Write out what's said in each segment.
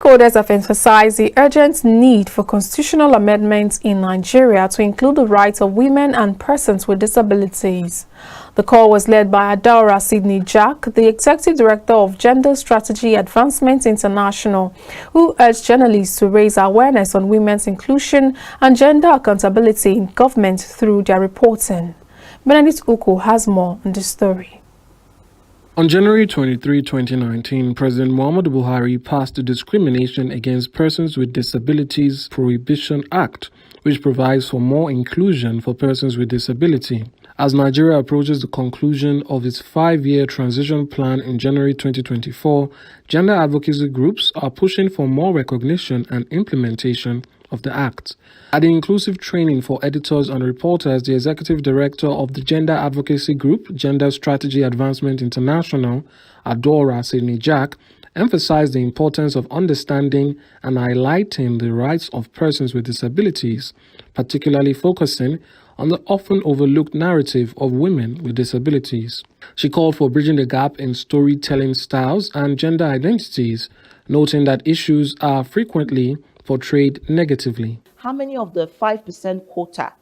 Stakeholders have emphasized the urgent need for constitutional amendments in Nigeria to include the rights of women and persons with disabilities. The call was led by Adaora Sydney Jack, the Executive Director of Gender Strategy Advancement International, who urged journalists to raise awareness on women's inclusion and gender accountability in government through their reporting. Benedict Uko has more on this story. On January 23, 2019, President Muhammadu Buhari passed the Discrimination Against Persons with Disabilities Prohibition Act, which provides for more inclusion for persons with disability. As Nigeria approaches the conclusion of its 5-year transition plan in January 2024, gender advocacy groups are pushing for more recognition and implementation of the Act. At the inclusive training for editors and reporters, the executive director of the gender advocacy group, Gender Strategy Advancement International, Adaora Sydney Jack, emphasized the importance of understanding and highlighting the rights of persons with disabilities, particularly focusing on the often overlooked narrative of women with disabilities. She called for bridging the gap in storytelling styles and gender identities, noting that issues are frequently portrayed negatively. How many of the 5% quota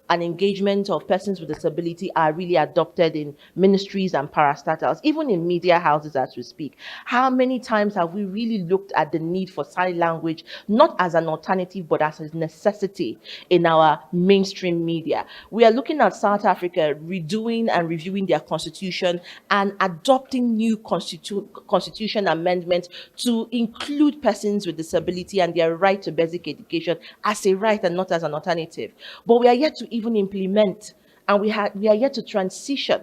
and engagement of persons with disability are really adopted in ministries and parastatals, even in media houses as we speak? How many times have we really looked at the need for sign language, not as an alternative, but as a necessity in our mainstream media? We are looking at South Africa redoing and reviewing their constitution and adopting new constitution amendments to include persons with disability and their right to basic education as a right and not as an alternative. But we are yet to even implement, and we are yet to transition.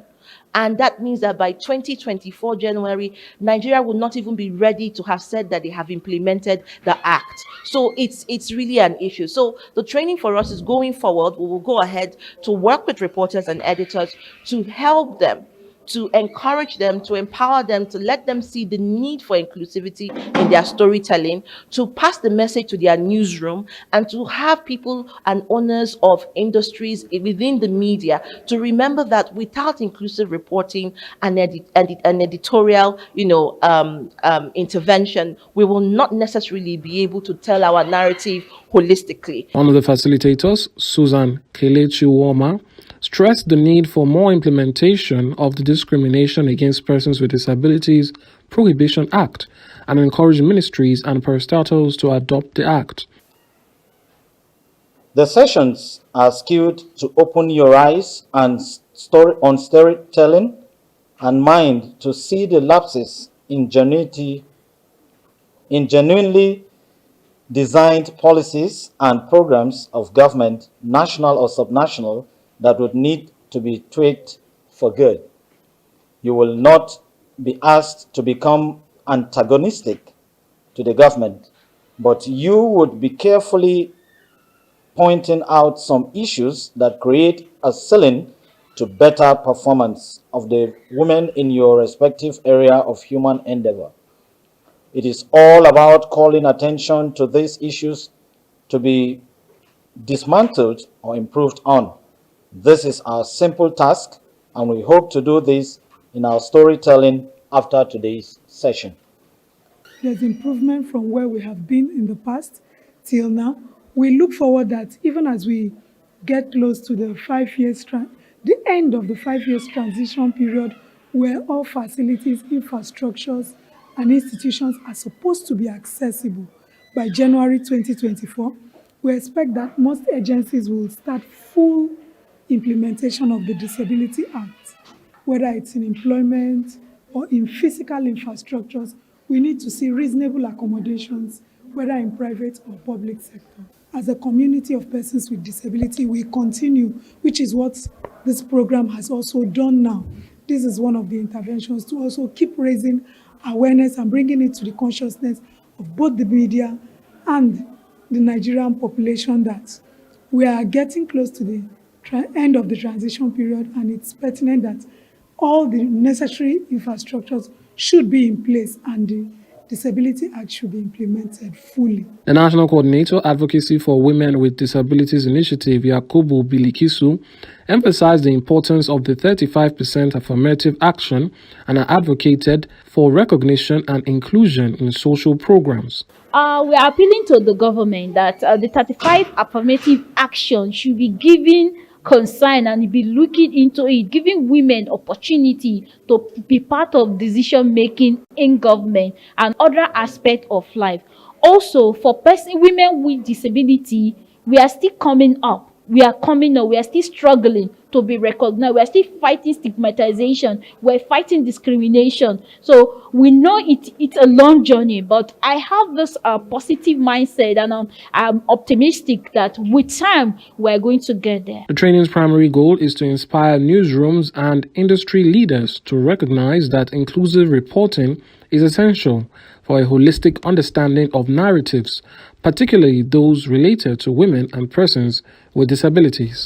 And that means that by 2024 January, Nigeria will not even be ready to have said that they have implemented the Act. So it's really an issue. So the training for us is going forward. We will go ahead to work with reporters and editors to help them, to encourage them, to empower them, to let them see the need for inclusivity in their storytelling, to pass the message to their newsroom, and to have people and owners of industries within the media to remember that without inclusive reporting and an editorial, intervention, we will not necessarily be able to tell our narrative holistically. One of the facilitators, Susan Kelechi Woma, stressed the need for more implementation of the Discrimination Against Persons with Disabilities Prohibition Act and encouraged ministries and parastatals to adopt the Act. The sessions are skewed to open your eyes and on storytelling and mind to see the lapses in genuinely designed policies and programs of government, national or subnational, that would need to be tweaked for good. You will not be asked to become antagonistic to the government, but you would be carefully pointing out some issues that create a ceiling to better performance of the women in your respective area of human endeavor. It is all about calling attention to these issues to be dismantled or improved on. This is our simple task, and we hope to do this in our storytelling after today's session. There's improvement from where we have been in the past till now. We look forward that even as we get close to the the end of the 5 years transition period, where all facilities, infrastructures, and institutions are supposed to be accessible by January 2024, we expect that most agencies will start full implementation of the Disability Act. Whether it's in employment or in physical infrastructures, we need to see reasonable accommodations, whether in private or public sector. As a community of persons with disability, we continue, which is what this program has also done now. This is one of the interventions to also keep raising awareness and bringing it to the consciousness of both the media and the Nigerian population that we are getting close to the end of the transition period, and it's pertinent that all the necessary infrastructures should be in place and the Disability Act should be implemented fully. The National Coordinator Advocacy for Women with Disabilities Initiative, Yakubu Bilikisu, emphasized the importance of the 35% affirmative action and advocated for recognition and inclusion in social programs. We are appealing to the government that the 35 affirmative action should be given concern and be looking into it, giving women opportunity to be part of decision making in government and other aspects of life. Also, for women with disability, we are still coming up. We are still struggling to be recognized. We are still fighting stigmatization. We're fighting discrimination. So we know it's a long journey, but I have this positive mindset, and I'm optimistic that with time we're going to get there. The training's primary goal is to inspire newsrooms and industry leaders to recognize that inclusive reporting is essential for a holistic understanding of narratives, particularly those related to women and persons with disabilities.